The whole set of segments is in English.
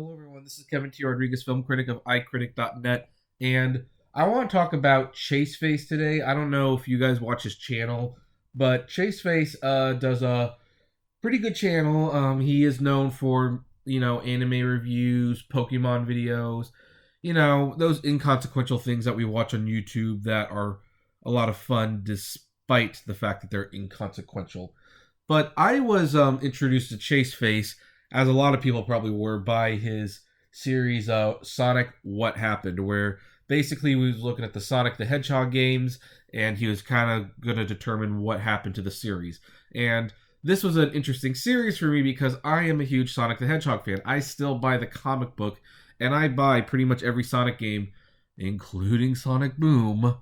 Hello, everyone. This is Kevin T. Rodriguez, film critic of iCritic.net, and I want to talk about ChaseFace today. I don't know if you guys watch his channel, but ChaseFace does a pretty good channel. He is known for anime reviews, Pokemon videos, those inconsequential things that we watch on YouTube that are a lot of fun, despite the fact that they're inconsequential. But I was introduced to ChaseFace, as a lot of people probably were, by his series Sonic What Happened, where basically we was looking at the Sonic the Hedgehog games, and he was kind of going to determine what happened to the series. And this was an interesting series for me because I am a huge Sonic the Hedgehog fan. I still buy the comic book, and I buy pretty much every Sonic game, including Sonic Boom,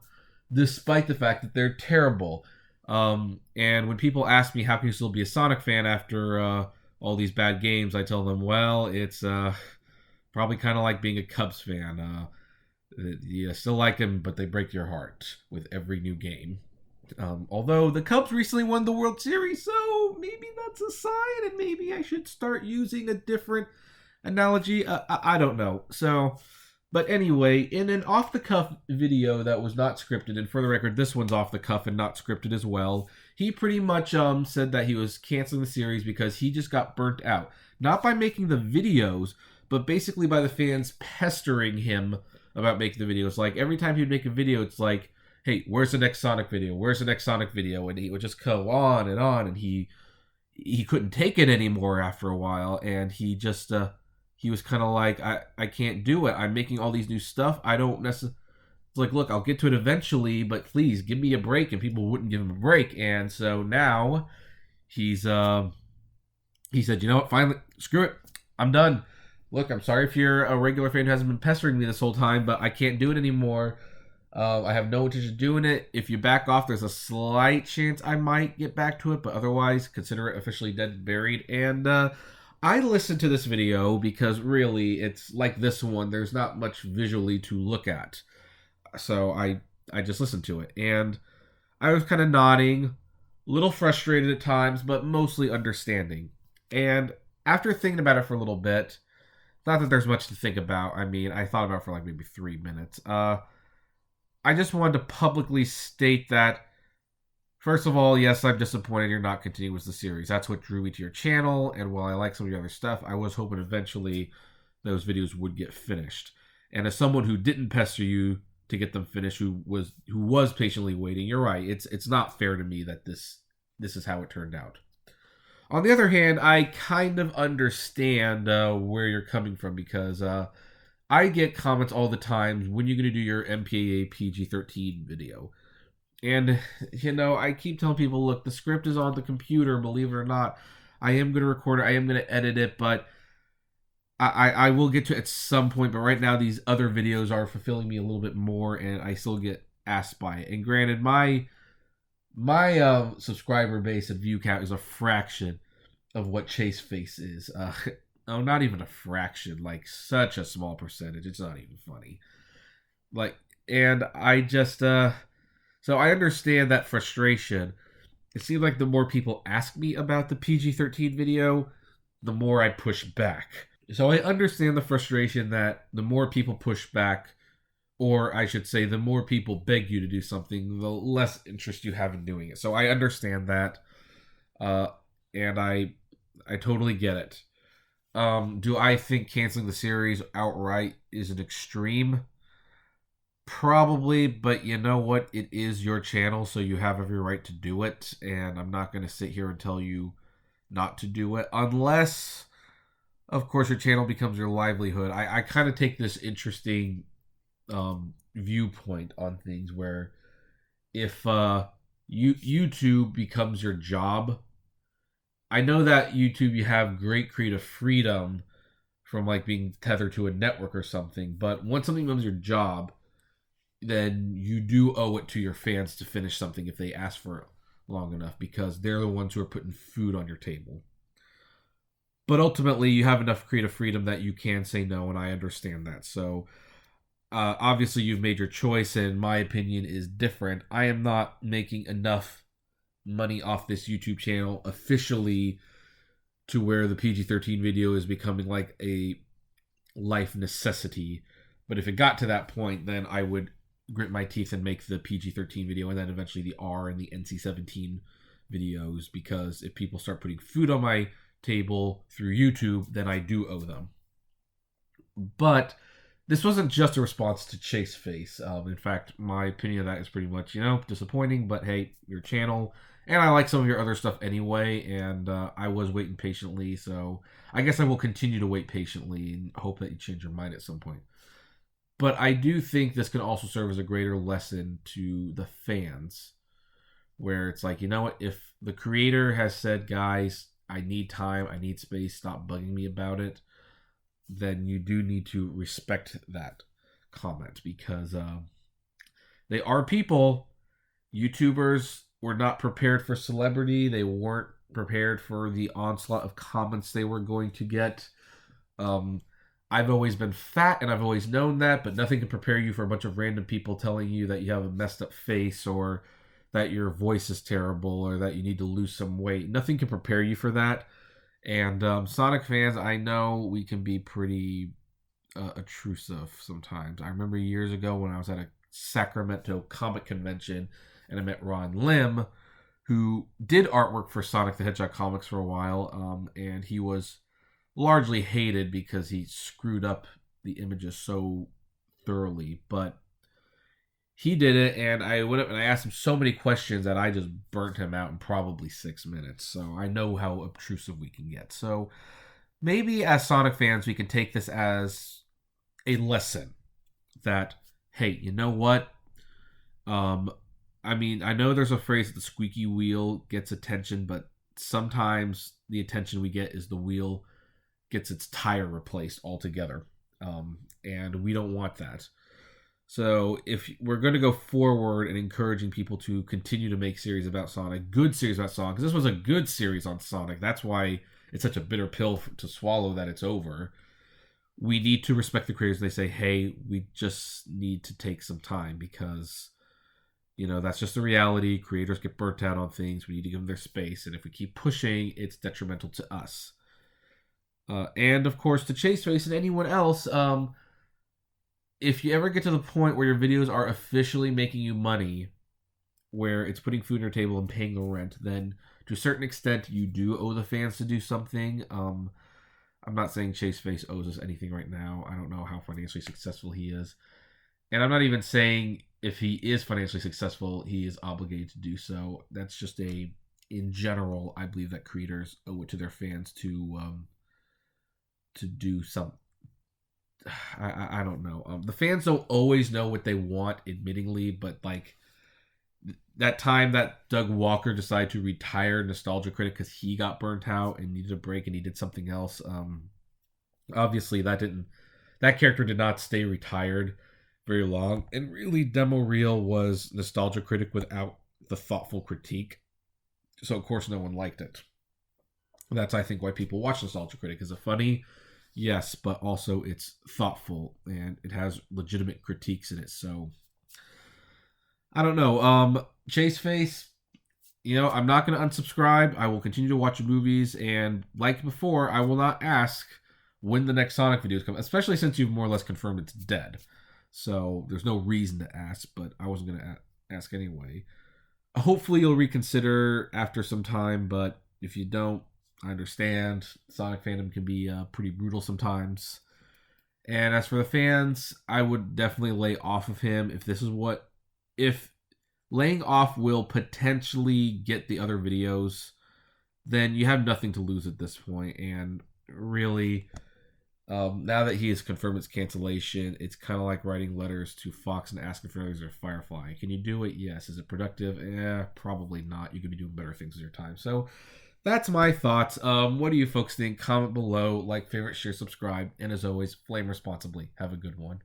despite the fact that they're terrible. And when people ask me how can you still be a Sonic fan after all these bad games, I tell them, well, it's probably kind of like being a Cubs fan. You still like them, but they break your heart with every new game. Although the Cubs recently won the World Series, so maybe that's a sign, and maybe I should start using a different analogy. I don't know. But anyway, in an off-the-cuff video that was not scripted, and for the record, this one's off-the-cuff and not scripted as well, he pretty much said that he was canceling the series because he just got burnt out. Not by making the videos, but basically by the fans pestering him about making the videos. Like, every time he'd make a video, it's like, hey, where's the next Sonic video? Where's the next Sonic video? And he would just go on, and he couldn't take it anymore after a while, and he just... he was kind of like, I can't do it. I'm making all these new stuff. I don't necessarily... It's like, look, I'll get to it eventually, but please, give me a break. And people wouldn't give him a break. And so now, he said, you know what, finally, screw it. I'm done. Look, I'm sorry if you're a regular fan who hasn't been pestering me this whole time, but I can't do it anymore. I have no intention of doing it. If you back off, there's a slight chance I might get back to it, but otherwise, consider it officially dead and buried. And, I listened to this video because really it's like this one. There's not much visually to look at. So I just listened to it. And I was kind of nodding, a little frustrated at times, but mostly understanding. And after thinking about it for a little bit, not that there's much to think about. I mean, I thought about it for like maybe 3 minutes. I just wanted to publicly state that, first of all, yes, I'm disappointed you're not continuing with the series. That's what drew me to your channel, and while I like some of your other stuff, I was hoping eventually those videos would get finished. And as someone who didn't pester you to get them finished, who was patiently waiting, you're right. It's not fair to me that this is how it turned out. On the other hand, I kind of understand where you're coming from because I get comments all the time, when you're going to do your MPAA PG-13 video. And, I keep telling people, look, the script is on the computer, believe it or not. I am going to record it. I am going to edit it, but I will get to it at some point. But right now, these other videos are fulfilling me a little bit more, and I still get asked by it. And granted, my subscriber base and view count is a fraction of what ChaseFace is. No, not even a fraction. Like, such a small percentage. It's not even funny. And I just... So I understand that frustration. It seems like the more people ask me about the PG-13 video, the more I push back. So I understand the frustration that the more people push back, or I should say the more people beg you to do something, the less interest you have in doing it. So I understand that, and I totally get it. Do I think canceling the series outright is an extreme? Probably, but you know what? It is your channel, so you have every right to do it, and I'm not going to sit here and tell you not to do it, unless, of course, your channel becomes your livelihood. I kind of take this interesting viewpoint on things where if YouTube becomes your job, I know that YouTube, you have great creative freedom from like being tethered to a network or something, but once something becomes your job, then you do owe it to your fans to finish something if they ask for it long enough, because they're the ones who are putting food on your table. But ultimately, you have enough creative freedom that you can say no, and I understand that. So, obviously, you've made your choice, and my opinion is different. I am not making enough money off this YouTube channel officially to where the PG-13 video is becoming like a life necessity. But if it got to that point, then I would grit my teeth and make the PG-13 video, and then eventually the R and the NC-17 videos, because if people start putting food on my table through YouTube, then I do owe them. But this wasn't just a response to ChaseFace. In fact, my opinion of that is pretty much, disappointing, but hey, your channel, and I like some of your other stuff anyway, and I was waiting patiently, so I guess I will continue to wait patiently and hope that you change your mind at some point. But I do think this can also serve as a greater lesson to the fans, where it's like, you know what, if the creator has said, guys, I need time, I need space, stop bugging me about it, then you do need to respect that comment, because they are people. YouTubers were not prepared for celebrity. They weren't prepared for the onslaught of comments they were going to get. I've always been fat, and I've always known that, but nothing can prepare you for a bunch of random people telling you that you have a messed up face, or that your voice is terrible, or that you need to lose some weight. Nothing can prepare you for that. And Sonic fans, I know we can be pretty intrusive sometimes. I remember years ago when I was at a Sacramento comic convention, and I met Ron Lim, who did artwork for Sonic the Hedgehog comics for a while, and he was largely hated because he screwed up the images so thoroughly. But he did it, and I went up and I asked him so many questions that I just burnt him out in probably 6 minutes. So I know how obtrusive we can get. So maybe as Sonic fans, we can take this as a lesson that, hey, you know what? I mean, I know there's a phrase that the squeaky wheel gets attention, but sometimes the attention we get is the wheel gets its tire replaced altogether. And we don't want that. So if we're going to go forward and encouraging people to continue to make series about Sonic, good series about Sonic, because this was a good series on Sonic, that's why it's such a bitter pill to swallow that it's over. We need to respect the creators. They say, hey, we just need to take some time, because, that's just the reality. Creators get burnt out on things. We need to give them their space. And if we keep pushing, it's detrimental to us. And of course, to ChaseFace and anyone else, if you ever get to the point where your videos are officially making you money, where it's putting food on your table and paying the rent, then to a certain extent, you do owe the fans to do something. I'm not saying ChaseFace owes us anything right now. I don't know how financially successful he is. And I'm not even saying if he is financially successful, he is obligated to do so. That's just in general, I believe that creators owe it to their fans to do something. I don't know. The fans don't always know what they want, admittingly, but like that time that Doug Walker decided to retire Nostalgia Critic because he got burnt out and needed a break and he did something else. Obviously that character did not stay retired very long. And really, Demo Reel was Nostalgia Critic without the thoughtful critique. So of course no one liked it. That's, I think, why people watch Nostalgia Critic. Is it funny? Yes, but also it's thoughtful and it has legitimate critiques in it. So I don't know. ChaseFace, I'm not going to unsubscribe. I will continue to watch movies, and like before, I will not ask when the next Sonic video is coming, especially since you've more or less confirmed it's dead. So there's no reason to ask, but I wasn't going to ask anyway. Hopefully you'll reconsider after some time, but if you don't, I understand. Sonic fandom can be pretty brutal sometimes. And as for the fans, I would definitely lay off of him. If laying off will potentially get the other videos, then you have nothing to lose at this point. And really, now that he has confirmed its cancellation, it's kind of like writing letters to Fox and asking for others or Firefly. Can you do it? Yes. Is it productive? Probably not. You could be doing better things with your time. So that's my thoughts. What do you folks think? Comment below, like, favorite, share, subscribe, and as always, flame responsibly. Have a good one.